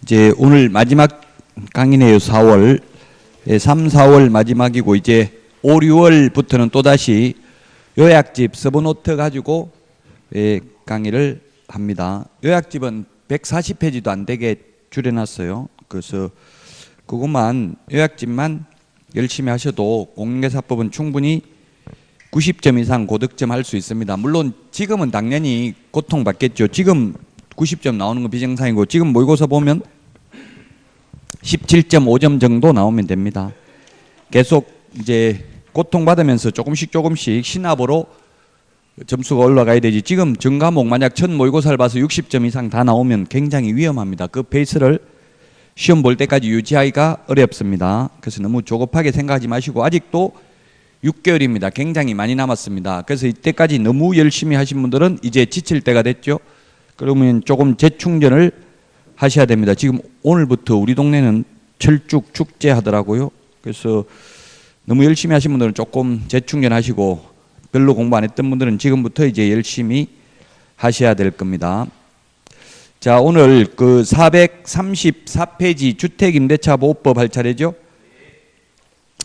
이제 오늘 마지막 강의네요. 4월 3, 4월 마지막이고 이제 5, 6월부터는 또다시 요약집 서브노트 가지고 강의를 합니다. 요약집은 140페이지도 안 되게 줄여놨어요. 그래서 그것만 요약집만 열심히 하셔도 공인중개사법은 충분히 90점 이상 고득점 할 수 있습니다. 물론 지금은 당연히 고통받겠죠. 지금 90점 나오는 건 비정상이고 지금 모의고사 보면 17.5점 정도 나오면 됩니다. 계속 이제 고통받으면서 조금씩 시납으로 점수가 올라가야 되지. 지금 전 과목 만약 첫 모의고사를 봐서 60점 이상 다 나오면 굉장히 위험합니다. 그 페이스를 시험 볼 때까지 유지하기가 어렵습니다. 그래서 너무 조급하게 생각하지 마시고 아직도 6개월입니다. 굉장히 많이 남았습니다. 그래서 이때까지 너무 열심히 하신 분들은 이제 지칠 때가 됐죠. 그러면 조금 재충전을 하셔야 됩니다. 지금 오늘부터 우리 동네는 철쭉 축제 하더라고요. 그래서 너무 열심히 하신 분들은 조금 재충전하시고 별로 공부 안 했던 분들은 지금부터 이제 열심히 하셔야 될 겁니다. 자, 오늘 그 434페이지 주택임대차 보호법 할 차례죠.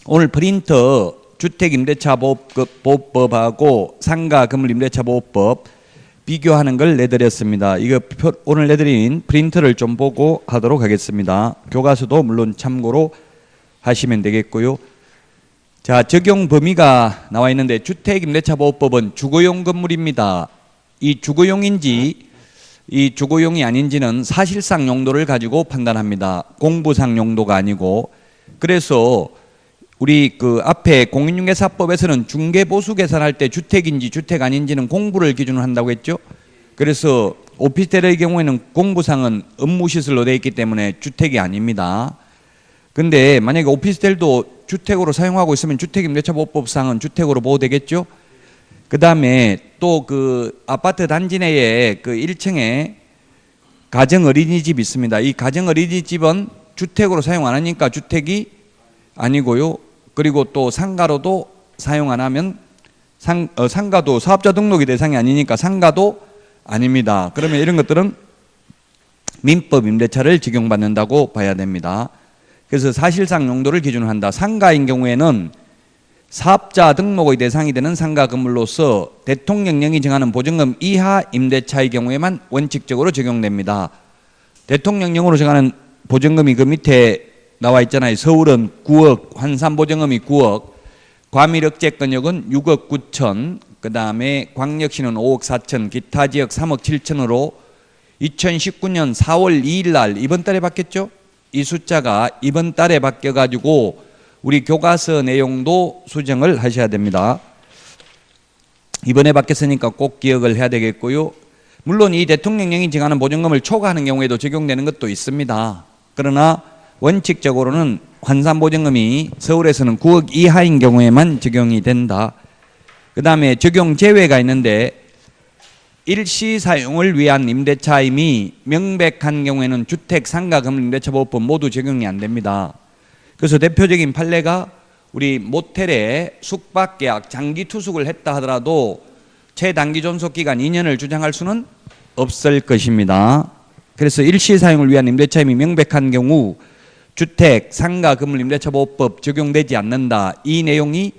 오늘 프린터 주택임대차 보호법하고 상가 건물임대차 보호법 비교하는 걸 내드렸습니다. 이거 오늘 내드린 프린터를 좀 보고 하도록 하겠습니다. 교과서도 물론 참고로 하시면 되겠고요. 자, 적용 범위가 나와 있는데 주택임대차 보호법은 주거용 건물입니다. 이 주거용인지 이 주거용이 아닌지는 사실상 용도를 가지고 판단합니다. 공부상 용도가 아니고. 그래서 우리 그 앞에 공인중개사법에서는 중개보수 계산할 때 주택인지 주택 아닌지는 공부를 기준으로 한다고 했죠. 그래서 오피스텔의 경우에는 공부상은 업무시설로 되어 있기 때문에 주택이 아닙니다. 근데 만약에 오피스텔도 주택으로 사용하고 있으면 주택임대차보호법상은 주택으로 보호되겠죠. 그 다음에 또 그 아파트 단지 내에 그 1층에 가정어린이집이 있습니다. 이 가정어린이집은 주택으로 사용 안 하니까 주택이 아니고요. 그리고 또 상가로도 사용 안 하면 상가도 사업자 등록이 대상이 아니니까 상가도 아닙니다. 그러면 이런 것들은 민법 임대차를 적용받는다고 봐야 됩니다. 그래서 사실상 용도를 기준으로 한다. 상가인 경우에는 사업자 등록의 대상이 되는 상가 건물로서 대통령령이 정하는 보증금 이하 임대차의 경우에만 원칙적으로 적용됩니다. 대통령령으로 정하는 보증금이 그 밑에 나와 있잖아요. 서울은 9억, 환산보증금이 9억, 과밀억제권역은 6억 9천, 그 다음에 광역시는 5억 4천, 기타 지역 3억 7천으로 2019년 4월 2일 날 이번 달에 바뀌었죠? 이 숫자가 이번 달에 바뀌어가지고 우리 교과서 내용도 수정을 하셔야 됩니다. 이번에 바뀌었으니까 꼭 기억을 해야 되겠고요. 물론 이 대통령령이 정하는 보증금을 초과하는 경우에도 적용되는 것도 있습니다. 그러나 원칙적으로는 환산보증금이 서울에서는 9억 이하인 경우에만 적용이 된다. 그 다음에 적용 제외가 있는데 일시 사용을 위한 임대차임이 명백한 경우에는 주택, 상가, 건물 임대차보호법 모두 적용이 안 됩니다. 그래서 대표적인 판례가 우리 모텔에 숙박계약, 장기 투숙을 했다 하더라도 최단기 존속기간 2년을 주장할 수는 없을 것입니다. 그래서 일시 사용을 위한 임대차임이 명백한 경우 주택, 상가, 건물 임대차보호법 적용되지 않는다. 이 내용이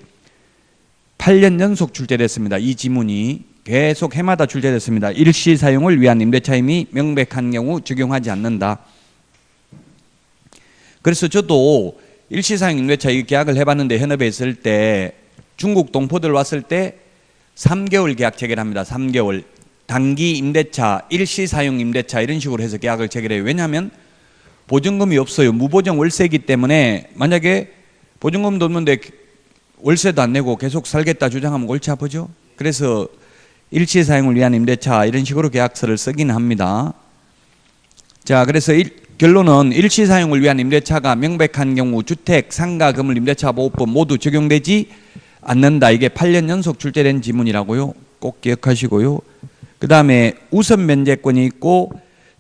8년 연속 출제됐습니다. 이 지문이 계속 해마다 출제됐습니다. 일시 사용을 위한 임대차임이 명백한 경우 적용하지 않는다. 그래서 저도 일시 사용 임대차 계약을 해봤는데 현업에 있을 때 중국 동포들 왔을 때 3개월 계약 체결합니다. 3개월. 단기 임대차, 일시 사용 임대차 이런 식으로 해서 계약을 체결해요. 왜냐하면 보증금이 없어요. 무보증 월세이기 때문에 만약에 보증금도 없는데 월세도 안 내고 계속 살겠다 주장하면 골치 아프죠. 그래서 일시 사용을 위한 임대차 이런 식으로 계약서를 쓰긴 합니다. 자, 그래서 결론은 일시 사용을 위한 임대차가 명백한 경우 주택, 상가, 건물 임대차 보호법 모두 적용되지 않는다. 이게 8년 연속 출제된 지문이라고요. 꼭 기억하시고요. 그 다음에 우선 면제권이 있고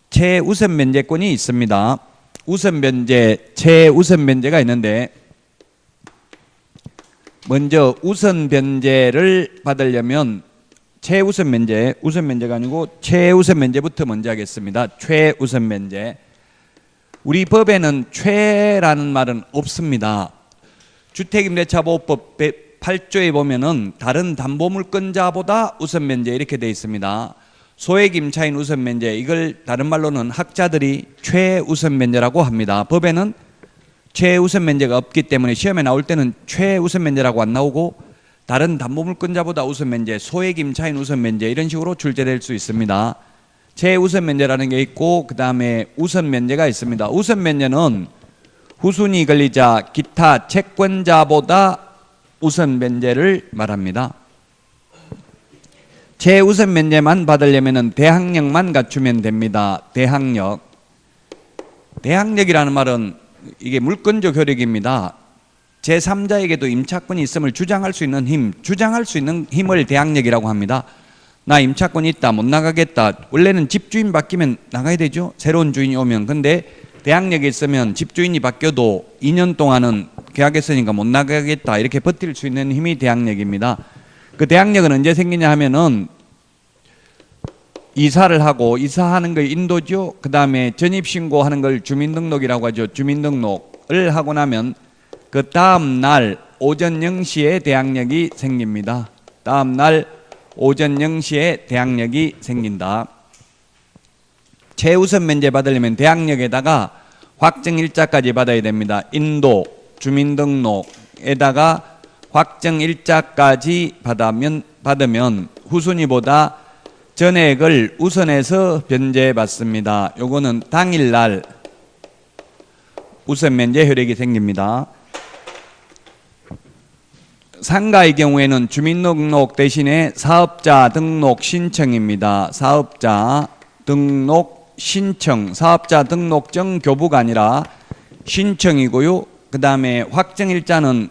최우선 면제권이 있습니다. 우선 면제, 최우선 면제가 있는데 먼저 우선 면제를 받으려면 최우선 면제, 우선 면제가 아니고 최우선 면제부터 먼저 하겠습니다. 최우선 면제. 우리 법에는 최라는 말은 없습니다. 주택임대차보호법 8조에 보면은 다른 담보물권자보다 우선면제 이렇게 되어 있습니다. 소액임차인 우선면제, 이걸 다른 말로는 학자들이 최우선면제라고 합니다. 법에는 최우선면제가 없기 때문에 시험에 나올 때는 최우선면제라고 안 나오고 다른 담보물권자보다 우선면제, 소액임차인 우선면제 이런 식으로 출제될 수 있습니다. 최우선면제라는 게 있고 그 다음에 우선면제가 있습니다. 우선면제는 후순위 권리자 기타 채권자보다 우선면제를 말합니다. 최우선면제만 받으려면 대항력만 갖추면 됩니다. 대항력이라는 말은 이게 물권적 효력입니다. 제3자에게도 임차권이 있음을 주장할 수 있는 힘, 주장할 수 있는 힘을 대항력이라고 합니다. 나 임차권이 있다, 못 나가겠다. 원래는 집주인 바뀌면 나가야 되죠. 새로운 주인이 오면. 근데 대항력이 있으면 집주인이 바뀌어도 2년 동안은 계약했으니까 못 나가겠다. 이렇게 버틸 수 있는 힘이 대항력입니다. 그 대항력은 언제 생기냐 하면은 이사를 하고, 이사하는 걸 인도죠. 그 다음에 전입신고하는 걸 주민등록이라고 하죠. 주민등록을 하고 나면 그 다음 날 오전 0시에 대항력이 생깁니다. 다음 날 오전 0시에 대항력이 생긴다. 최우선 면제 받으려면 대항력에다가 확정일자까지 받아야 됩니다. 인도, 주민등록에다가 확정일자까지 받으면 후순위보다 전액을 우선해서 변제받습니다. 요거는 당일날 우선면제 효력이 생깁니다. 상가의 경우에는 주민등록 대신에 사업자 등록 신청입니다. 사업자 등록 신청, 사업자 등록증 교부가 아니라 신청이고요. 그 다음에 확정일자는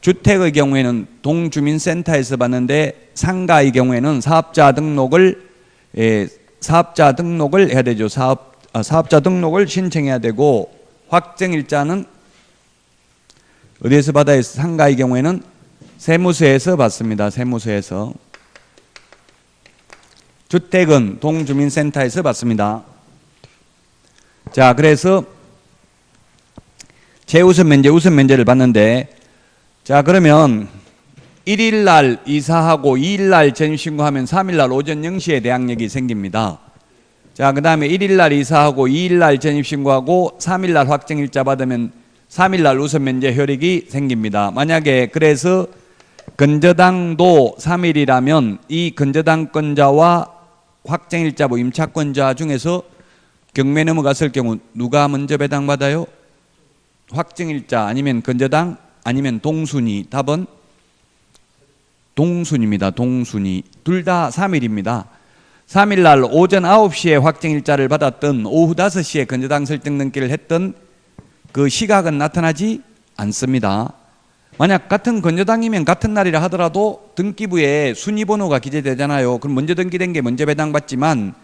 주택의 경우에는 동주민센터에서 받는데 상가의 경우에는 사업자 등록을 해야 되죠. 사업자 등록을 신청해야 되고, 확정일자는 어디에서 받아요? 상가의 경우에는 세무서에서 받습니다. 세무서에서. 주택은 동주민센터에서 받습니다. 자, 그래서 최우선면제, 우선면제를 받는데, 자, 그러면 1일날 이사하고 2일날 전입신고하면 3일날 오전 0시에 대항력이 생깁니다. 자, 그 다음에 1일날 이사하고 2일날 전입신고하고 3일날 확정일자 받으면 3일날 우선면제 효력이 생깁니다. 만약에 그래서 건저당도 3일이라면 이 건저당권자와 확정일자부 임차권자 중에서 경매 넘어갔을 경우 누가 먼저 배당받아요? 확정일자 아니면 건저당 아니면 동순위. 답은 동순위입니다. 동순위. 둘 다 3일입니다. 3일날 오전 9시에 확정일자를 받았던 오후 5시에 건저당 설정 등기를 했던 그 시각은 나타나지 않습니다. 만약 같은 건저당이면 같은 날이라 하더라도 등기부에 순위번호가 기재되잖아요. 그럼 먼저 등기된 게 먼저 배당받지만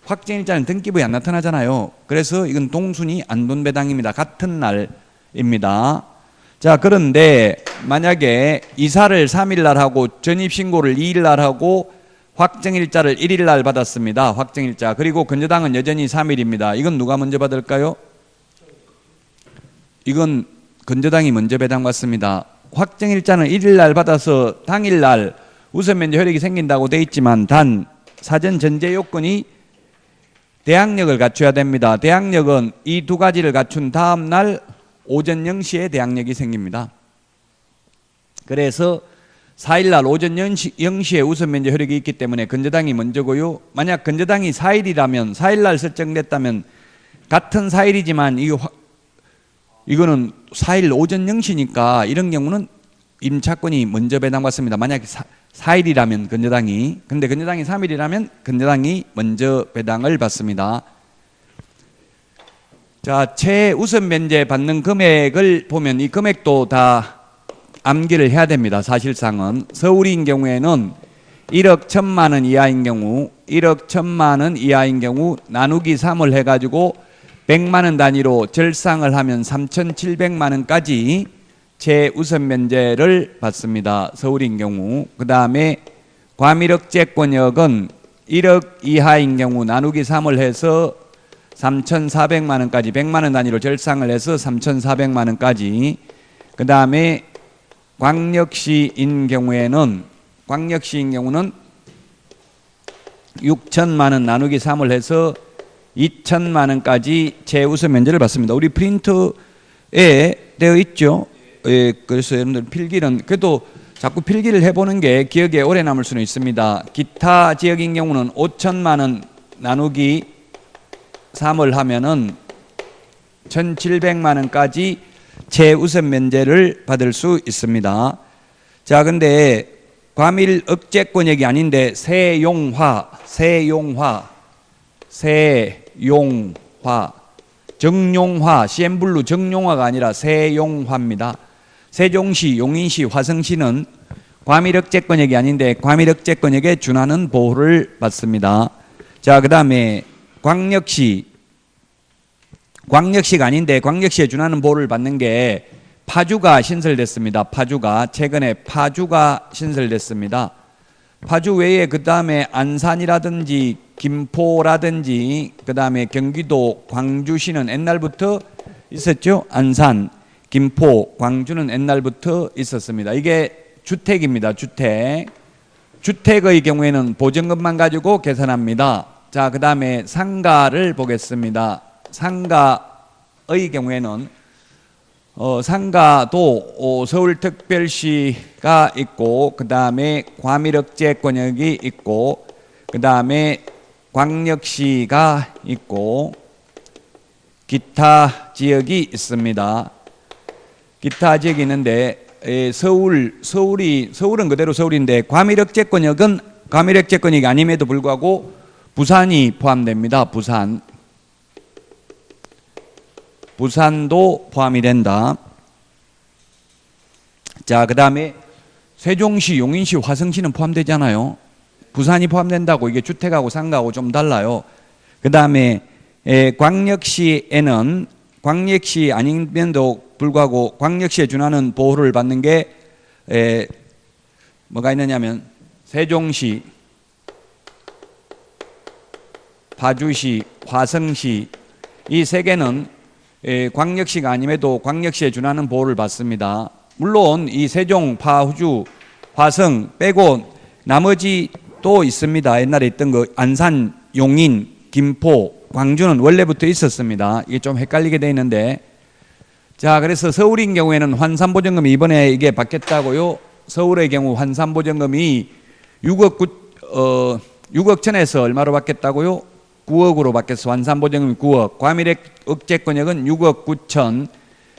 확정일자는 등기부에 안 나타나잖아요. 그래서 이건 동순위 안돈배당입니다. 같은 날입니다. 자, 그런데 만약에 이사를 3일날 하고 전입신고를 2일날 하고 확정일자를 1일날 받았습니다. 확정일자. 그리고 건저당은 여전히 3일입니다. 이건 누가 먼저 받을까요? 이건 건저당이 먼저 배당받습니다. 확정일자는 1일날 받아서 당일날 우선면제 효력이 생긴다고 돼 있지만 단 사전 전제 요건이 대항력을 갖춰야 됩니다. 대항력은 이 두 가지를 갖춘 다음 날 오전 0시에 대항력이 생깁니다. 그래서 4일날 오전 0시에 우선면제 효력이 있기 때문에 건저당이 먼저고요. 만약 건저당이 4일이라면 4일날 설정됐다면 같은 4일이지만 이거는 4일 오전 0시니까 이런 경우는 임차권이 먼저 배당받습니다. 만약에 4일이라면 건저당이, 근데 건저당이 3일이라면 건저당이 먼저 배당을 받습니다. 자, 최우선 면제 받는 금액을 보면 이 금액도 다 암기를 해야 됩니다. 사실상은 서울인 경우에는 1억 1,000만 원 이하인 경우, 1억 1,000만 원 이하인 경우 나누기 3을 해가지고 100만 원 단위로 절상을 하면 3,700만 원까지 최우선 면제를 받습니다. 서울인 경우. 그 다음에 과밀억제권역은 1억 이하인 경우 나누기 3을 해서 3,400만 원까지 100만 원 단위로 절상을 해서 3,400만 원까지. 그 다음에 광역시인 경우는 6천만 원 나누기 3을 해서 2천만 원까지 최우선 면제를 받습니다. 우리 프린트에 되어 있죠. 예, 그래서 여러분들 필기는 그래도 자꾸 필기를 해보는 게 기억에 오래 남을 수는 있습니다. 기타 지역인 경우는 5천만 원 나누기 3을 하면은 1,700만 원까지 최우선 면제를 받을 수 있습니다. 자, 근데 과밀 억제권역이 아닌데 세용화, 정용화, CN블루 정용화가 아니라 세용화입니다. 세종시, 용인시, 화성시는 과밀 억제권역이 아닌데 과밀 억제권역에 준하는 보호를 받습니다. 자, 그 다음에 광역시가 아닌데 광역시에 준하는 보호를 받는 게 파주가 신설됐습니다. 최근에 파주가 신설됐습니다. 파주 외에 그 다음에 안산이라든지 김포라든지 그 다음에 경기도 광주시는 옛날부터 있었죠. 안산, 김포, 광주는 옛날부터 있었습니다. 이게 주택입니다. 주택의 경우에는 보증금만 가지고 계산합니다. 자, 그 다음에 상가를 보겠습니다. 상가의 경우에는 상가도 서울특별시가 있고 그 다음에 과밀억제권역이 있고 그 다음에 광역시가 있고 기타 지역이 있습니다. 기타 지역이 있는데 서울은 그대로 서울인데 과밀억제권역이 아님에도 불구하고 부산이 포함됩니다. 부산도 포함이 된다. 자, 그 다음에 세종시, 용인시, 화성시는 포함되잖아요. 부산이 포함된다고. 이게 주택하고 상가하고 좀 달라요. 그 다음에 광역시에는 광역시 아님에도 불구하고 광역시에 준하는 보호를 받는 게 뭐가 있느냐면 세종시, 파주시, 화성시 이 세 개는 광역시가 아님에도 광역시에 준하는 보호를 받습니다. 물론 이 세종, 파주, 화성 빼고 나머지 또 있습니다. 옛날에 있던 거 안산, 용인, 김포, 광주는 원래부터 있었습니다. 이게 좀 헷갈리게 돼 있는데 자, 그래서 서울인 경우에는 환산보전금이 이번에 이게 바뀌었다고요. 서울의 경우 환산보전금이 6억 전에서 얼마로 바뀌었다고요? 9억으로 바뀌어서 환산보전금이 9억, 과밀억제권역은 6억 9천,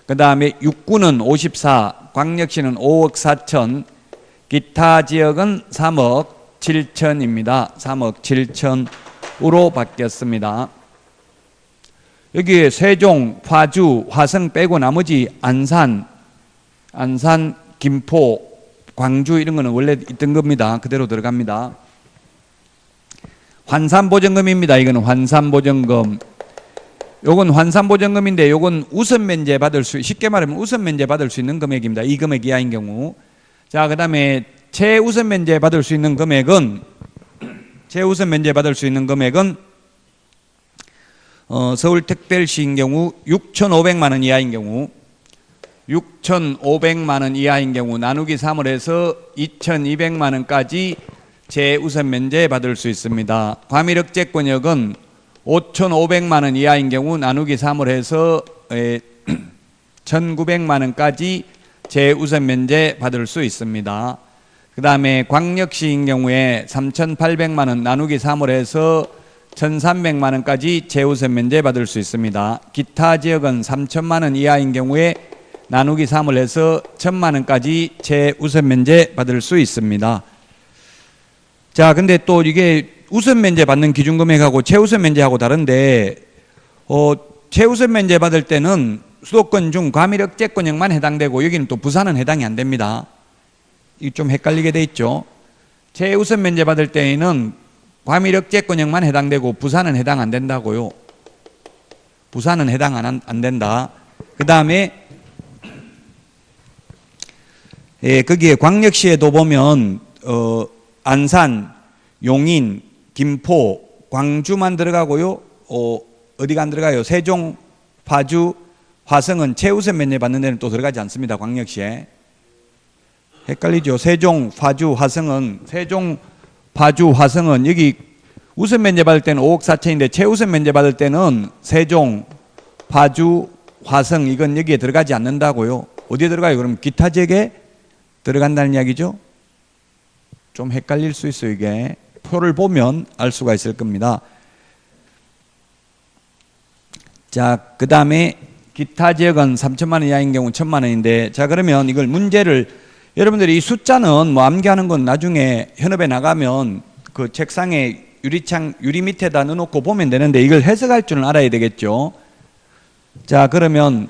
그 다음에 육구는 54, 광역시는 5억 4천, 기타 지역은 3억 7천입니다. 3억 7천으로 바뀌었습니다. 여기에 세종, 파주, 화성 빼고 나머지 안산, 김포, 광주 이런 거는 원래 있던 겁니다. 그대로 들어갑니다. 환산보전금입니다. 이거는 환산보전금. 요건 환산보전금인데 요건 우선면제 받을 수, 쉽게 말하면 우선면제 받을 수 있는 금액입니다. 이 금액 이하인 경우. 자, 그 다음에 최우선면제 받을 수 있는 금액은 서울특별시인 경우 6,500만 원 이하인 경우 6,500만 원 이하인 경우 나누기 3을 해서 2,200만 원까지 최우선 면제 받을 수 있습니다. 과밀억제권역은 5,500만 원 이하인 경우 나누기 3을 해서 1,900만 원까지 최우선 면제 받을 수 있습니다. 그 다음에 광역시인 경우에 3,800만 원 나누기 3을 해서 1,300만 원까지 최우선 면제 받을 수 있습니다. 기타 지역은 3천만 원 이하인 경우에 나누기 3을 해서 1,000만 원까지 최우선 면제 받을 수 있습니다. 자, 근데 또 이게 우선 면제 받는 기준 금액하고 최우선 면제하고 다른데 최우선 면제 받을 때는 수도권 중 과밀억제권역만 해당되고 여기는 또 부산은 해당이 안 됩니다. 이게 좀 헷갈리게 돼 있죠. 최우선 면제 받을 때에는 과밀억제권역만 해당되고 부산은 해당 안 된다고요. 부산은 해당 안 된다. 그 다음에 거기에 광역시에도 보면 안산, 용인, 김포, 광주만 들어가고요. 어디가 안 들어가요? 세종, 파주, 화성은 최우선 면제 받는 데는 또 들어가지 않습니다. 광역시에. 헷갈리죠? 세종, 파주, 화성은 세종, 파주, 화성은 여기 우선 면제 받을 때는 5억 4천인데 최우선 면제 받을 때는 세종, 파주, 화성 이건 여기에 들어가지 않는다고요. 어디에 들어가요? 그럼 기타 지역에 들어간다는 이야기죠. 좀 헷갈릴 수 있어요. 이게 표를 보면 알 수가 있을 겁니다. 자, 그 다음에 기타 지역은 3천만 원 이하인 경우 1,000만 원인데, 자 그러면 이걸 문제를 여러분들이 이 숫자는 뭐 암기하는 건 나중에 현업에 나가면 그 책상에 유리 밑에다 넣어놓고 보면 되는데 이걸 해석할 줄은 알아야 되겠죠. 자 그러면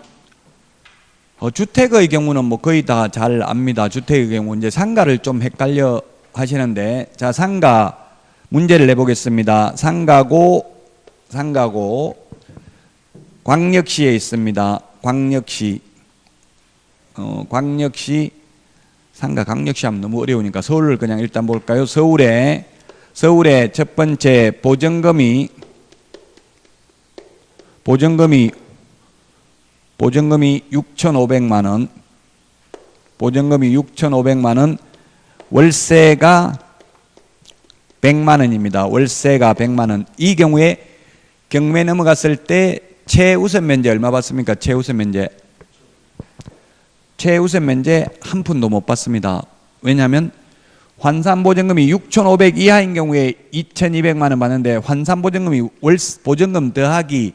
주택의 경우는 뭐 거의 다 잘 압니다. 주택의 경우 이제 상가를 좀 헷갈려 하시는데, 자 상가 문제를 내보겠습니다. 상가고 광역시에 있습니다. 광역시 상가 광역시 하면 너무 어려우니까 서울을 그냥 일단 볼까요? 서울에 첫 번째 보증금이 6,500만 원, 보증금이 6,500만 원, 월세가 100만 원입니다. 월세가 100만 원. 이 경우에 경매 넘어갔을 때 최우선 면제 얼마 받습니까? 최우선 면제 한 푼도 못 받습니다. 왜냐하면 환산보증금이 6,500 이하인 경우에 2,200만 원 받는데, 환산보증금이 보증금 더하기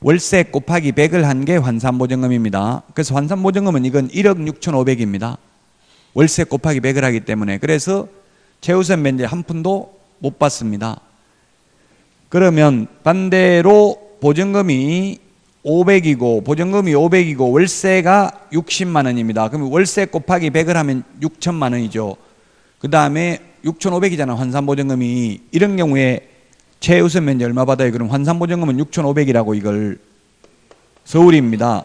월세 곱하기 100을 한 게 환산보증금입니다. 그래서 환산보증금은 이건 1억 6,500입니다. 월세 곱하기 100을 하기 때문에. 그래서 최우선 면제 한 푼도 못 받습니다. 그러면 반대로 보증금이 500이고 월세가 60만 원입니다. 그러면 월세 곱하기 100을 하면 6천만 원이죠. 그 다음에 6,500이잖아 환산보증금이. 이런 경우에 최우선 면제 얼마 받아요? 그럼 환산보증금은 6,500이라고 이걸 서울입니다.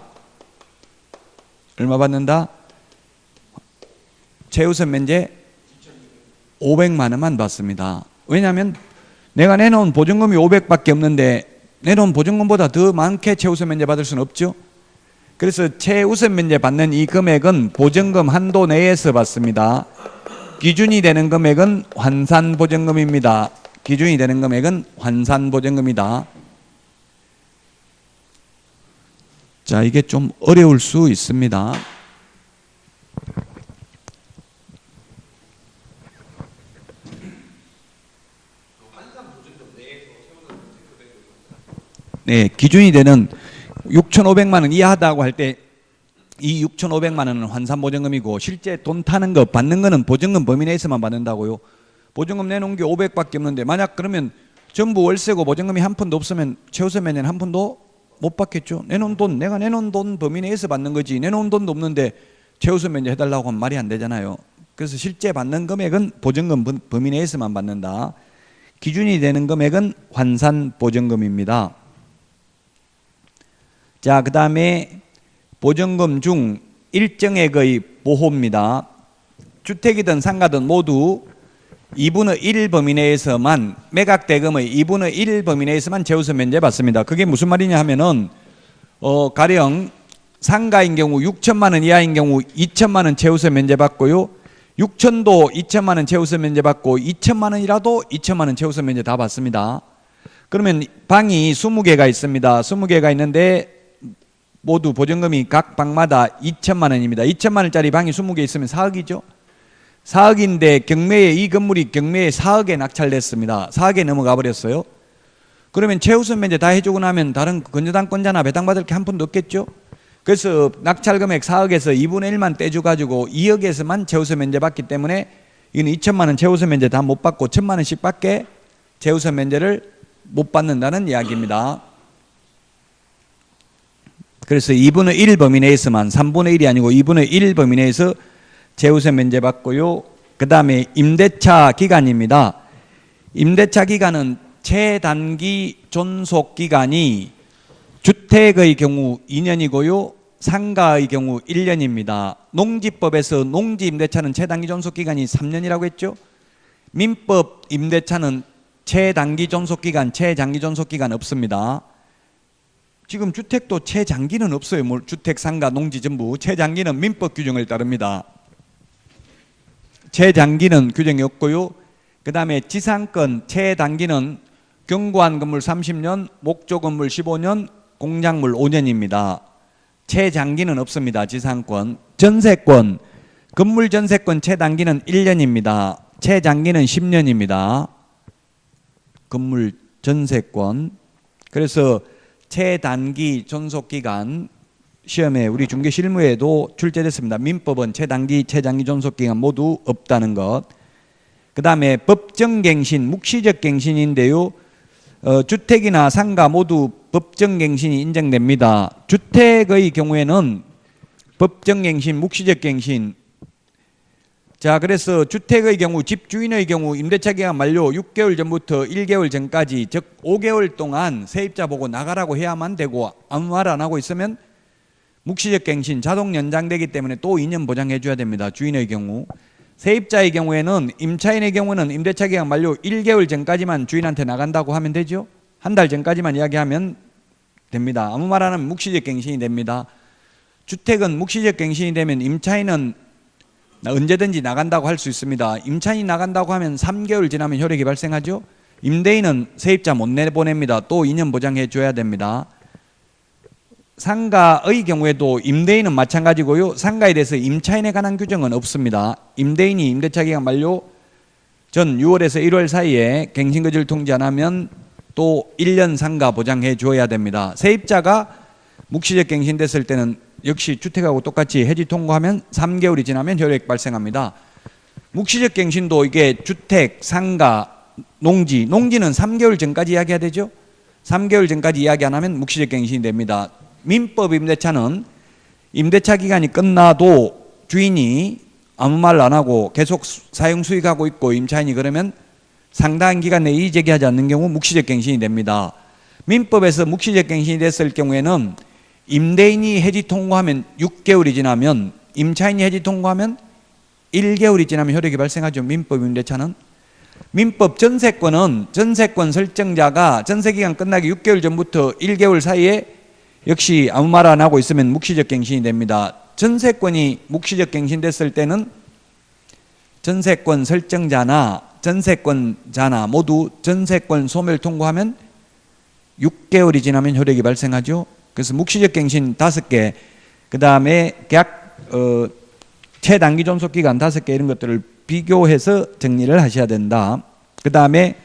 얼마 받는다? 최우선 면제 500만 원만 받습니다. 왜냐하면 내가 내놓은 보증금이 500밖에 없는데 내놓은 보증금보다 더 많게 최우선 면제 받을 수는 없죠. 그래서 최우선 면제 받는 이 금액은 보증금 한도 내에서 받습니다. 기준이 되는 금액은 환산보증금입니다. 기준이 되는 금액은 환산보증금이다. 자, 이게 좀 어려울 수 있습니다. 네, 기준이 되는 6,500만 원 이하다고 할 때 이 6,500만 원은 환산보증금이고, 실제 돈 타는 거 받는 거는 보증금 범위 내에서만 받는다고요. 보증금 내놓은 게 500밖에 없는데 만약 그러면 전부 월세고 보증금이 한 푼도 없으면 최우선 면제는 한 푼도 못 받겠죠. 내가 내놓은 돈 범위 내에서 받는 거지, 내놓은 돈도 없는데 최우선 면제 해달라고 하면 말이 안 되잖아요. 그래서 실제 받는 금액은 보증금 범위 내에서만 받는다. 기준이 되는 금액은 환산보증금입니다. 자, 그 다음에 보증금 중 일정액의 보호입니다. 주택이든 상가든 모두 2분의 1 범위 내에서만, 매각대금의 2분의 1 범위 내에서만 최우선 면제 받습니다. 그게 무슨 말이냐 하면은 가령 상가인 경우 6천만 원 이하인 경우 2천만 원 최우선 면제 받고요. 6천도 2천만 원 최우선 면제 받고 2천만 원이라도 2천만 원 최우선 면제 다 받습니다. 그러면 방이 20개가 있습니다. 20개가 있는데 모두 보증금이 각 방마다 2천만 원입니다. 2천만 원짜리 방이 20개 있으면 4억이죠. 4억인데 경매에 이 건물이 경매에 4억에 낙찰됐습니다. 4억에 넘어가 버렸어요. 그러면 최우선 면제 다 해주고 나면 다른 건조당권자나 배당받을 게 한 푼도 없겠죠. 그래서 낙찰 금액 4억에서 2분의 1만 떼줘가지고 2억에서만 최우선 면제 받기 때문에 이건 2천만 원 최우선 면제 다 못 받고 1,000만 원씩 밖에 최우선 면제를 못 받는다는 이야기입니다. 그래서 2분의 1 범위 내에서만, 3분의 1이 아니고 2분의 1 범위 내에서 최우선 면제 받고요. 그 다음에 임대차 기간입니다. 임대차 기간은 최단기 존속 기간이 주택의 경우 2년이고요. 상가의 경우 1년입니다. 농지법에서 농지 임대차는 최단기 존속 기간이 3년이라고 했죠. 민법 임대차는 최단기 존속 기간, 최장기 존속 기간 없습니다. 지금 주택도 최장기는 없어요. 뭐 주택, 상가, 농지 전부 최장기는 민법 규정을 따릅니다. 최장기는 규정이 없고요. 그 다음에 지상권 최단기는 경관 건물 30년, 목조 건물 15년, 공작물 5년입니다. 최장기는 없습니다. 지상권. 전세권, 건물 전세권 최단기는 1년입니다. 최장기는 10년입니다. 건물 전세권. 그래서 최단기 존속기간 시험에 우리 중개 실무에도 출제됐습니다. 민법은 최단기, 최장기 존속기간 모두 없다는 것. 그 다음에 법정갱신, 묵시적 갱신인데요. 주택이나 상가 모두 법정갱신이 인정됩니다. 주택의 경우에는 법정갱신, 묵시적갱신. 자, 그래서 주택의 경우, 집주인의 경우 임대차 기간 만료 6개월 전부터 1개월 전까지, 즉 5개월 동안 세입자 보고 나가라고 해야만 되고 아무 말 안 하고 있으면 묵시적 갱신 자동 연장되기 때문에 또 2년 보장해 줘야 됩니다. 주인의 경우. 세입자의 경우에는, 임차인의 경우는 임대차 기간 만료 1개월 전까지만 주인한테 나간다고 하면 되죠. 한 달 전까지만 이야기하면 됩니다. 아무 말 안 하면 묵시적 갱신이 됩니다. 주택은 묵시적 갱신이 되면 임차인은 언제든지 나간다고 할 수 있습니다. 임차인이 나간다고 하면 3개월 지나면 효력이 발생하죠. 임대인은 세입자 못 내보냅니다. 또 2년 보장해 줘야 됩니다. 상가의 경우에도 임대인은 마찬가지고요. 상가에 대해서 임차인에 관한 규정은 없습니다. 임대인이 임대차 기간 만료 전 6월에서 1월 사이에 갱신거주를 통지 안 하면 또 1년 상가 보장해 줘야 됩니다. 세입자가 묵시적 갱신됐을 때는 역시 주택하고 똑같이 해지 통고하면 3개월이 지나면 효력 발생합니다. 묵시적 갱신도 이게 주택, 상가, 농지는 3개월 전까지 이야기해야 되죠. 3개월 전까지 이야기 안 하면 묵시적 갱신이 됩니다. 민법 임대차는 임대차 기간이 끝나도 주인이 아무 말 안 하고 계속 사용 수익하고 있고 임차인이 그러면 상당한 기간 내에 이의 제기하지 않는 경우 묵시적 갱신이 됩니다. 민법에서 묵시적 갱신이 됐을 경우에는 임대인이 해지 통고하면 6개월이 지나면, 임차인이 해지 통고하면 1개월이 지나면 효력이 발생하죠. 민법 임대차는. 민법 전세권은 전세권 설정자가 전세기간 끝나기 6개월 전부터 1개월 사이에 역시 아무 말 안 하고 있으면 묵시적 갱신이 됩니다. 전세권이 묵시적 갱신됐을 때는 전세권 설정자나 전세권자나 모두 전세권 소멸 통고하면 6개월이 지나면 효력이 발생하죠. 그래서 묵시적 갱신 5개, 그 다음에 계약 최단기 존속기간 5개 이런 것들을 비교해서 정리를 하셔야 된다. 그 다음에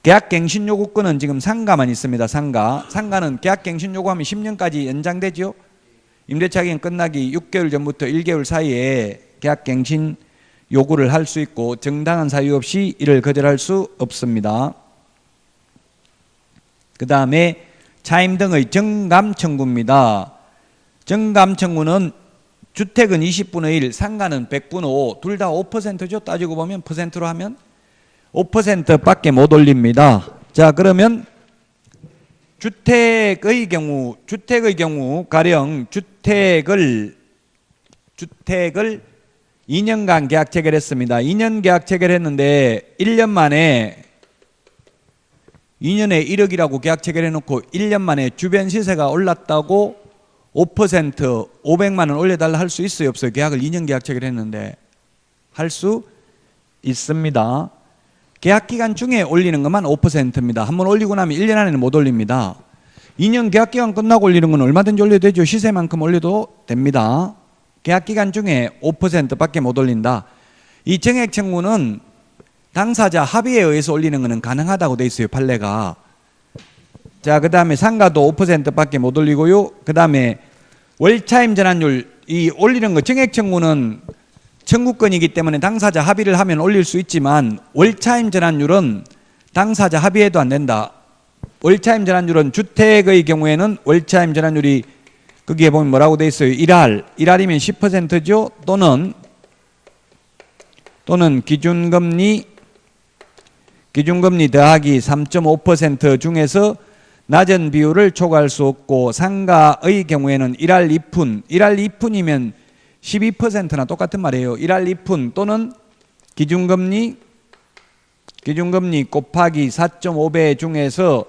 계약갱신 요구권은 지금 상가만 있습니다. 상가는 계약갱신 요구하면 10년까지 연장되죠. 임대차 기간 끝나기 6개월 전부터 1개월 사이에 계약갱신 요구를 할 수 있고 정당한 사유 없이 이를 거절할 수 없습니다. 그 다음에 차임 등의 정감 청구입니다. 정감 청구는 주택은 20분의 1, 상가는 100분의 5, 둘 다 5%죠. 따지고 보면 퍼센트로 하면 5%밖에 못 올립니다. 자, 그러면 주택의 경우 가령 주택을 2년간 계약 체결했습니다. 2년 계약 체결했는데 1년 만에 2년에 1억이라고 계약 체결해놓고 1년 만에 주변 시세가 올랐다고 5% 500만 원 올려달라 할 수 있어요? 없어요? 계약을 2년 계약 체결했는데 할 수 있습니다. 계약 기간 중에 올리는 것만 5%입니다. 한번 올리고 나면 1년 안에는 못 올립니다. 2년 계약 기간 끝나고 올리는 건 얼마든지 올려도 되죠. 시세만큼 올려도 됩니다. 계약 기간 중에 5%밖에 못 올린다. 이 정액 청구는 당사자 합의에 의해서 올리는 것은 가능하다고 돼 있어요. 판례가. 자, 그 다음에 상가도 5%밖에 못 올리고요. 그 다음에 월차임 전환율, 이 올리는 거 정액 청구는 청구권이기 때문에 당사자 합의를 하면 올릴 수 있지만 월차임 전환율은 당사자 합의해도 안 된다. 월차임 전환율은 주택의 경우에는 월차임 전환율이 거기에 보면 뭐라고 돼 있어요? 1할이면 10%죠. 또는 기준금리 더하기 3.5% 중에서 낮은 비율을 초과할 수 없고, 상가의 경우에는 1할 2푼이면 12%나 똑같은 말이에요. 1할 2푼 또는 기준금리 곱하기 4.5배 중에서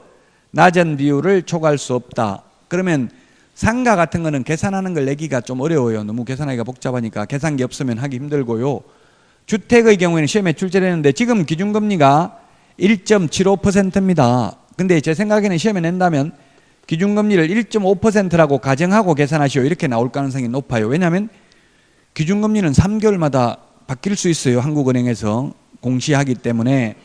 낮은 비율을 초과할 수 없다. 그러면 상가 같은 거는 계산하는 걸 내기가 좀 어려워요. 너무 계산하기가 복잡하니까 계산기 없으면 하기 힘들고요. 주택의 경우에는 시험에 출제를 했는데 지금 기준금리가 1.75%입니다. 근데 제 생각에는 시험에 낸다면 기준금리를 1.5%라고 가정하고 계산하시오 이렇게 나올 가능성이 높아요. 왜냐하면 기준금리는 3개월마다 바뀔 수 있어요. 한국은행에서 공시하기 때문에.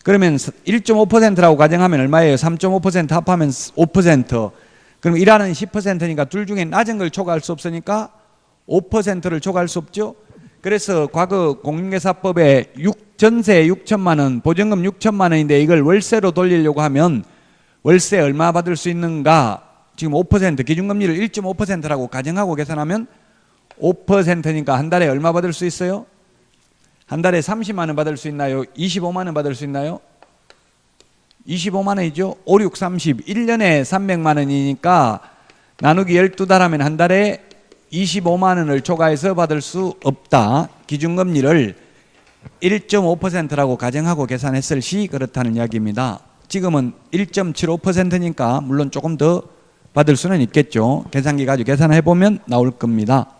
그러면 1.5%라고 가정하면 얼마예요? 3.5% 합하면 5%. 그럼 1하는 10%니까 둘 중에 낮은 걸 초과할 수 없으니까 5%를 초과할 수 없죠. 그래서 과거 공인중개사법에 전세 6천만 원, 보증금 6천만 원인데 이걸 월세로 돌리려고 하면 월세 얼마 받을 수 있는가? 지금 5% 기준금리를 1.5%라고 가정하고 계산하면 5%니까 한 달에 얼마 받을 수 있어요? 한 달에 30만 원 받을 수 있나요? 25만 원 받을 수 있나요? 25만 원이죠. 5, 6, 30. 1년에 300만 원이니까 나누기 12달 하면 한 달에 25만 원을 초과해서 받을 수 없다. 기준금리를 1.5%라고 가정하고 계산했을 시 그렇다는 이야기입니다. 지금은 1.75%니까 물론 조금 더 받을 수는 있겠죠. 계산기 가지고 계산해보면 나올 겁니다.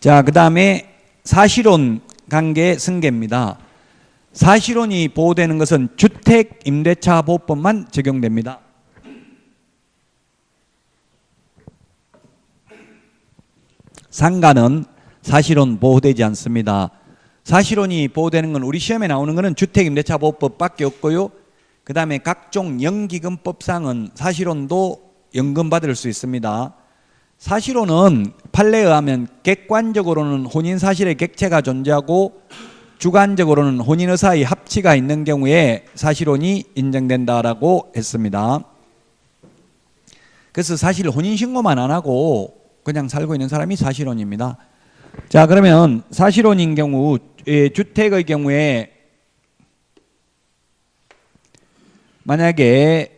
자, 그 다음에 사실혼 관계 승계입니다. 사실혼이 보호되는 것은 주택임대차보호법만 적용됩니다. 상가는 사실혼 보호되지 않습니다. 사실혼이 보호되는 건 우리 시험에 나오는 것은 주택임대차보호법밖에 없고요. 그 다음에 각종 연기금법상은 사실혼도 연금 받을 수 있습니다. 사실혼은 판례에 의하면 객관적으로는 혼인사실의 객체가 존재하고 주관적으로는 혼인의사의 합치가 있는 경우에 사실혼이 인정된다라고 했습니다. 그래서 사실 혼인신고만 안 하고 그냥 살고 있는 사람이 사실혼입니다. 자, 그러면 사실혼인 경우 주택의 경우에 만약에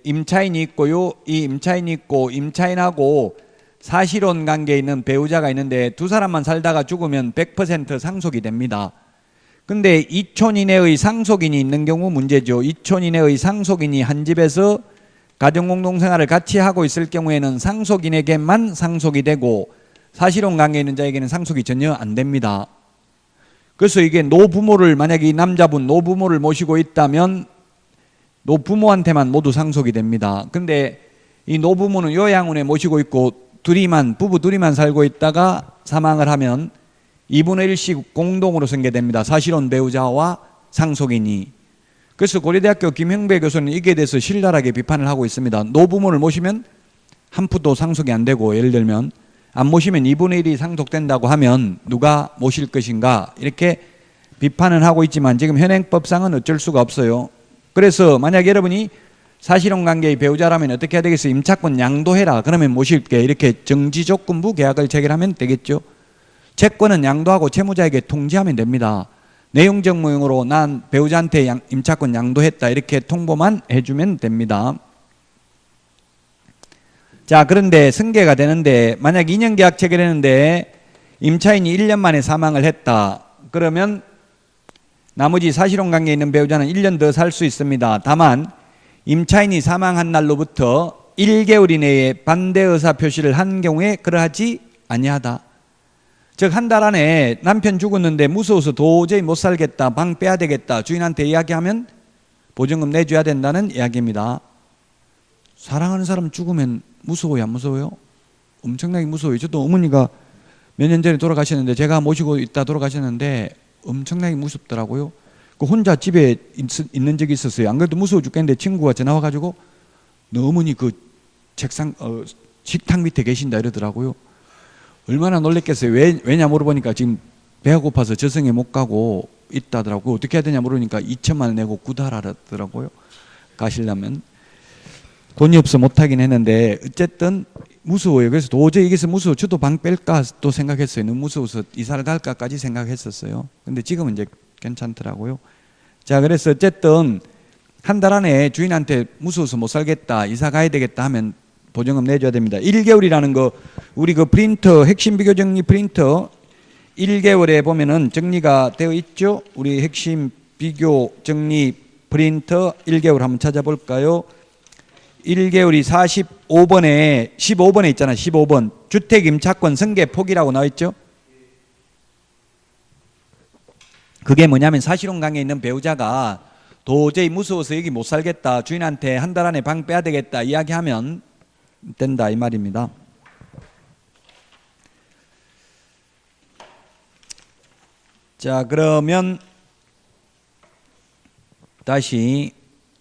임차인이 있고요. 이 임차인이 있고 임차인하고 사실혼 관계에 있는 배우자가 있는데 두 사람만 살다가 죽으면 100% 상속이 됩니다. 근데 2촌 이내의 상속인이 있는 경우 문제죠. 2촌 이내의 상속인이 한 집에서 가정공동생활을 같이 하고 있을 경우에는 상속인에게만 상속이 되고 사실혼 관계에 있는 자에게는 상속이 전혀 안 됩니다. 그래서 이게 노부모를 만약에 이 남자분 노부모를 모시고 있다면 노부모한테만 모두 상속이 됩니다. 근데 이 노부모는 요양원에 모시고 있고 부부 둘이만 살고 있다가 사망을 하면 2분의 1씩 공동으로 승계됩니다. 사실혼 배우자와 상속인이. 그래서 고려대학교 김형배 교수는 이게 대해서 신랄하게 비판을 하고 있습니다. 노부모를 모시면 한 푼도 상속이 안 되고 예를 들면 안 모시면 2분의 1이 상속된다고 하면 누가 모실 것인가 이렇게 비판을 하고 있지만 지금 현행법상은 어쩔 수가 없어요. 그래서 만약 여러분이 사실혼 관계의 배우자라면 어떻게 해야 되겠어요? 임차권 양도해라. 그러면 모실게. 이렇게 정지조건부 계약을 체결하면 되겠죠. 채권은 양도하고 채무자에게 통지하면 됩니다. 내용정모용으로 난 배우자한테 임차권 양도했다. 이렇게 통보만 해주면 됩니다. 자, 그런데 승계가 되는데 만약 2년 계약 체결했는데 임차인이 1년 만에 사망을 했다. 그러면 나머지 사실혼 관계에 있는 배우자는 1년 더 살 수 있습니다. 다만 임차인이 사망한 날로부터 1개월 이내에 반대 의사 표시를 한 경우에 그러하지 아니하다. 즉 한 달 안에 남편 죽었는데 무서워서 도저히 못 살겠다, 방 빼야 되겠다 주인한테 이야기하면 보증금 내줘야 된다는 이야기입니다. 사랑하는 사람 죽으면 무서워요, 안 무서워요? 엄청나게 무서워요. 저도 어머니가 몇 년 전에 돌아가셨는데 제가 모시고 있다 돌아가셨는데 엄청나게 무섭더라고요. 그 혼자 집에 있는 적이 있었어요. 안 그래도 무서워 죽겠는데 친구가 전화 와가지고 너 어머니 그 책상 식탁 밑에 계신다 이러더라고요. 얼마나 놀랬겠어요. 왜냐 물어보니까 지금 배가 고파서 저승에 못 가고 있다더라고요. 어떻게 해야 되냐 물으니까 2천만 원 내고 구달하더라고요. 가시려면. 돈이 없어 못하긴 했는데 어쨌든 무서워요. 그래서 도저히 이게서 무서워. 저도 방 뺄까 또 생각했어요. 너무 무서워서 이사를 갈까까지 생각했었어요. 근데 지금은 이제 괜찮더라고요. 자, 그래서 어쨌든 한 달 안에 주인한테 무서워서 못 살겠다, 이사 가야 되겠다 하면 보증금 내줘야 됩니다. 1개월이라는 거 우리 그 프린터 핵심 비교 정리 프린터 1개월에 보면은 정리가 되어 있죠. 우리 핵심 비교 정리 프린터 1개월 한번 찾아볼까요? 1개월이 45번에 15번에 있잖아. 15번 주택 임차권 승계 포기라고 나와 있죠. 그게 뭐냐면 사실혼 관계에 있는 배우자가 도저히 무서워서 여기 못 살겠다, 주인한테 한 달 안에 방 빼야 되겠다 이야기하면 된다 이 말입니다. 자, 그러면 다시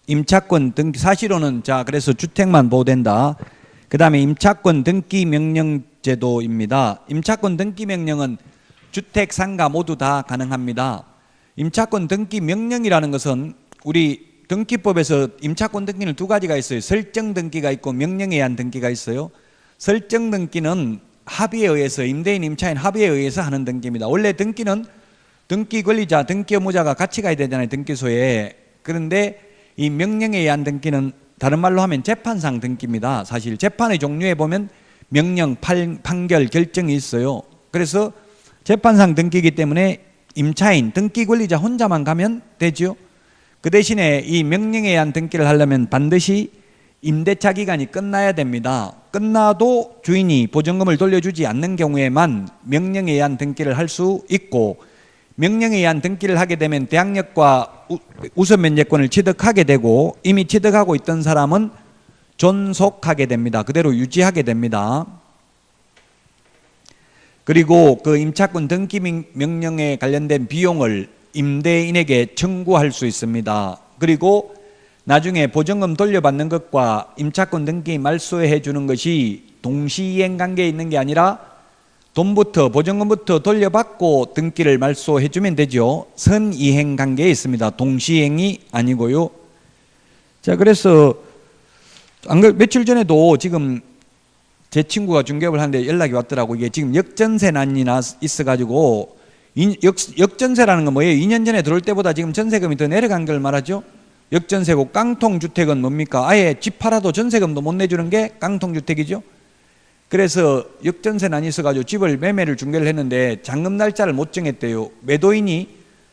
임차권 등기 사실혼은 자 그래서 주택만 보호된다. 그 다음에 임차권 등기 명령 제도입니다. 임차권 등기 명령은 주택 상가 모두 다 가능합니다. 임차권 등기 명령이라는 것은 우리 등기법에서 임차권 등기는 두 가지가 있어요. 설정 등기가 있고 명령에 의한 등기가 있어요. 설정 등기는 합의에 의해서 임대인 임차인 합의에 의해서 하는 등기입니다. 원래 등기는 등기 권리자, 등기 의무자가 같이 가야 되잖아요. 등기소에. 그런데 이 명령에 의한 등기는 다른 말로 하면 재판상 등기입니다. 사실 재판의 종류에 보면 명령, 판결, 결정이 있어요. 그래서 재판상 등기이기 때문에 임차인, 등기 권리자 혼자만 가면 되죠. 그 대신에 이 명령에 의한 등기를 하려면 반드시 임대차 기간이 끝나야 됩니다. 끝나도 주인이 보증금을 돌려주지 않는 경우에만 명령에 의한 등기를 할 수 있고, 명령에 의한 등기를 하게 되면 대항력과 우선 면제권을 취득하게 되고, 이미 취득하고 있던 사람은 존속하게 됩니다. 그대로 유지하게 됩니다. 그리고 그 임차권 등기 명령에 관련된 비용을 임대인에게 청구할 수 있습니다. 그리고 나중에 보증금 돌려받는 것과 임차권 등기 말소해 주는 것이 동시이행 관계에 있는 게 아니라 돈부터 보증금부터 돌려받고 등기를 말소해 주면 되죠. 선이행 관계에 있습니다. 동시이행이 아니고요. 자, 그래서 며칠 전에도 지금 제 친구가 중개업을 하는데 연락이 왔더라고. 이게 지금 역전세난이 있어가지고, 역전세라는 건 뭐예요? 2년 전에 들어올 때보다 지금 전세금이 더 내려간 걸 말하죠. 역전세고, 깡통주택은 뭡니까? 아예 집 팔아도 전세금도 못 내주는 게 깡통주택이죠. 그래서 역전세난이 있어가지고 집을 매매를 중개를 했는데 잔금 날짜를 못 정했대요. 매도인이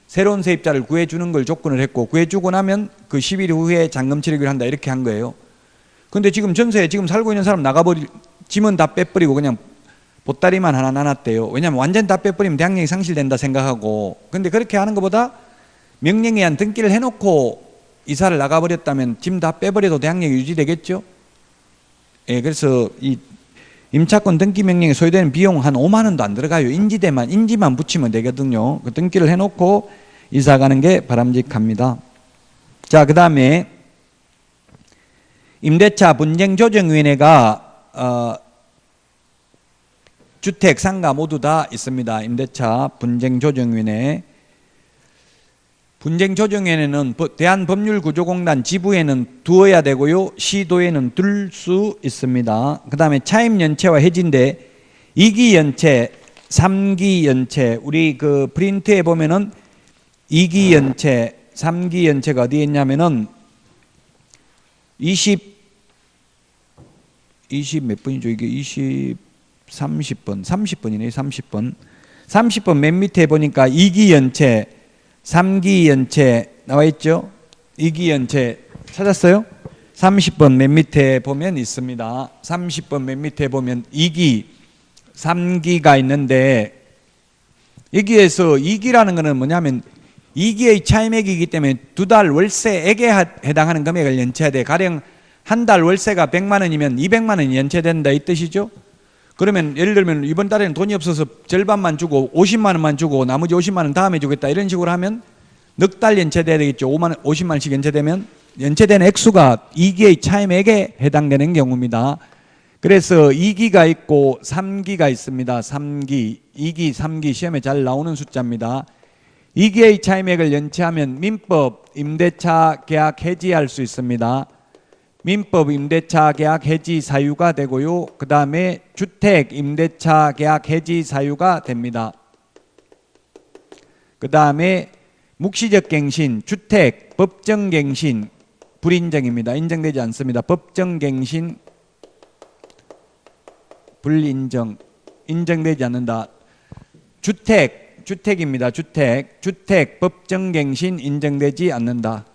새로운 세입자를 구해주는 걸 조건을 했고, 구해주고 나면 그 10일 후에 잔금 치르기를 한다 이렇게 한 거예요. 근데 지금 전세에 지금 살고 있는 사람 짐은 다 빼버리고 그냥 보따리만 하나 나눴대요. 왜냐하면 완전 다 빼버리면 대항력이 상실된다 생각하고. 근데 그렇게 하는 것보다 명령에 의한 등기를 해놓고 이사를 나가버렸다면 짐 다 빼버려도 대항력이 유지되겠죠. 예, 그래서 이 임차권 등기 명령에 소요되는 비용 한 5만 원도 안 들어가요. 인지만 붙이면 되거든요. 그 등기를 해놓고 이사 가는 게 바람직합니다. 자, 그 다음에 임대차 분쟁조정위원회가 주택, 상가 모두 다 있습니다. 임대차 분쟁조정위원회. 분쟁조정위원회는 대한법률구조공단 지부에는 두어야 되고요, 시도에는 둘 수 있습니다. 그 다음에 차임연체와 해지인데 2기 연체, 3기 연체, 우리 그 프린트에 보면은 2기 연체, 3기 연체가 어디에 있냐면은 20 몇 번이죠? 이게 30번이네요. 30번 맨 밑에 보니까 2기 연체, 3기 연체 나와 있죠? 2기 연체 찾았어요? 30번 맨 밑에 보면 있습니다. 30번 맨 밑에 보면 2기, 3기가 있는데, 여기에서 2기라는 것은 뭐냐면 2기의 차임액이기 때문에 2달 월세액에 해당하는 금액을 연체해야 돼. 가령 한 달 월세가 100만 원이면 200만 원이 연체된다 이 뜻이죠. 그러면 예를 들면 이번 달에는 돈이 없어서 절반만 주고 50만 원만 주고 나머지 50만 원 다음에 주겠다 이런 식으로 하면 넉 달 연체돼야 되겠죠. 50만 원씩 연체되면 연체되는 액수가 2기의 차임액에 해당되는 경우입니다. 그래서 2기가 있고 3기가 있습니다. 3기, 2기, 3기 시험에 잘 나오는 숫자입니다. 2기의 차임액을 연체하면 민법 임대차 계약 해지할 수 있습니다. 민법 임대차 계약 해지 사유가 되고요. 그 다음에 주택 임대차 계약 해지 사유가 됩니다. 그 다음에 묵시적 갱신, 주택, 법정 갱신, 불인정입니다. 인정되지 않습니다. 법정 갱신, 불인정, 인정되지 않는다. 주택입니다. 주택, 법정 갱신 인정되지 않는다.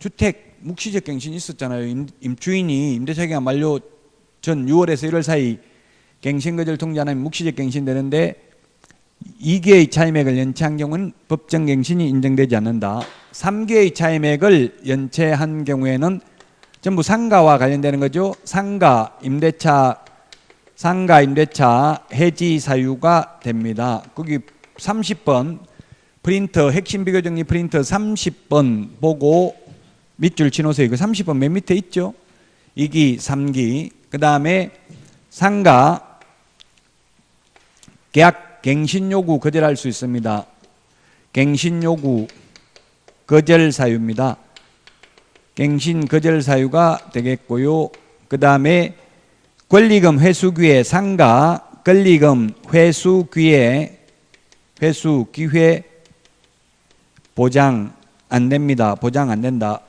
주택 묵시적 갱신이 있었잖아요. 임주인이 임대차 기간 만료 전 6월에서 1월 사이 갱신거절 통지 안 하면 묵시적 갱신되는데 2개의 차임액을 연체한 경우는 법정 갱신이 인정되지 않는다. 3개의 차임액을 연체한 경우에는 전부 상가와 관련되는 거죠. 상가 임대차 해지 사유가 됩니다. 거기 30번 프린터 핵심 비교 정리 프린터 30번 보고 밑줄 치놓으세요. 그 30번 맨 밑에 있죠. 2기, 3기. 그 다음에 상가 계약 갱신 요구 거절할 수 있습니다. 갱신 요구 거절 사유입니다. 갱신 거절 사유가 되겠고요. 그 다음에 권리금 회수기회 상가 권리금 회수기회 보장 안 됩니다. 보장 안 된다.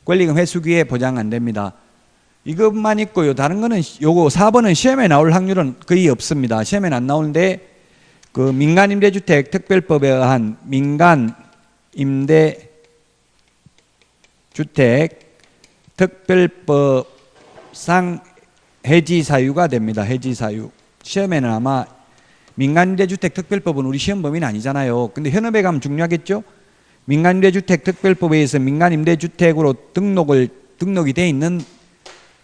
권리금 회수기회 보장 안 됩니다. 이것만 있고요. 다른 거는 요거 4번은 시험에 나올 확률은 거의 없습니다. 시험에 안 나오는데 그 민간임대주택 특별법에 의한 민간임대주택 특별법상 해지 사유가 됩니다. 해지 사유. 시험에는 아마 민간임대주택 특별법은 우리 시험 범위는 아니잖아요. 근데 현업에 가면 중요하겠죠? 민간임대주택 특별법에 의해서 민간임대주택으로 등록이 돼 있는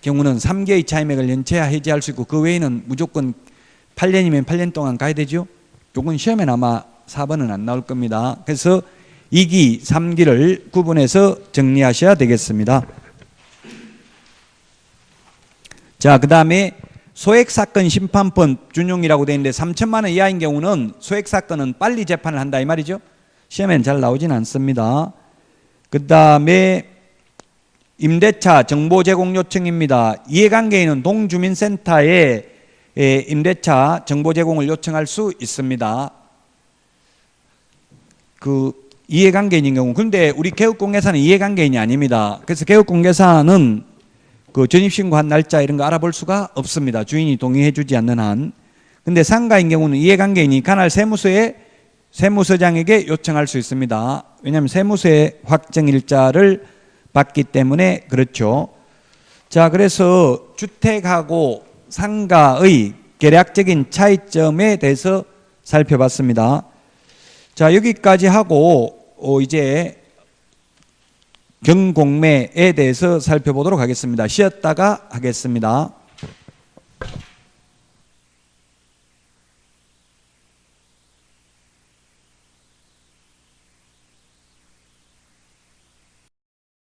경우는 3개의 차임액을 연체하 해지할 수 있고 그 외에는 무조건 8년이면 8년 동안 가야 되죠. 요건 시험에 아마 4번은 안 나올 겁니다. 그래서 2기, 3기를 구분해서 정리하셔야 되겠습니다. 자, 그 다음에 소액사건 심판권 준용이라고 되어 있는데 3천만 원 이하인 경우는 소액사건은 빨리 재판을 한다 이 말이죠. 시험에는 잘 나오진 않습니다. 그 다음에 임대차 정보 제공 요청입니다. 이해관계인은 동주민센터에 임대차 정보 제공을 요청할 수 있습니다. 그 이해관계인인 경우. 그런데 우리 개업공개사는 이해관계인이 아닙니다. 그래서 개업공개사는 그 전입신고한 날짜 이런 거 알아볼 수가 없습니다. 주인이 동의해 주지 않는 한. 근데 상가인 경우는 이해관계인이 관할 세무서장에게 요청할 수 있습니다. 왜냐하면 세무서의 확정일자를 받기 때문에 그렇죠. 자, 그래서 주택하고 상가의 계략적인 차이점에 대해서 살펴봤습니다. 자, 여기까지 하고 이제 경공매에 대해서 살펴보도록 하겠습니다. 쉬었다가 하겠습니다.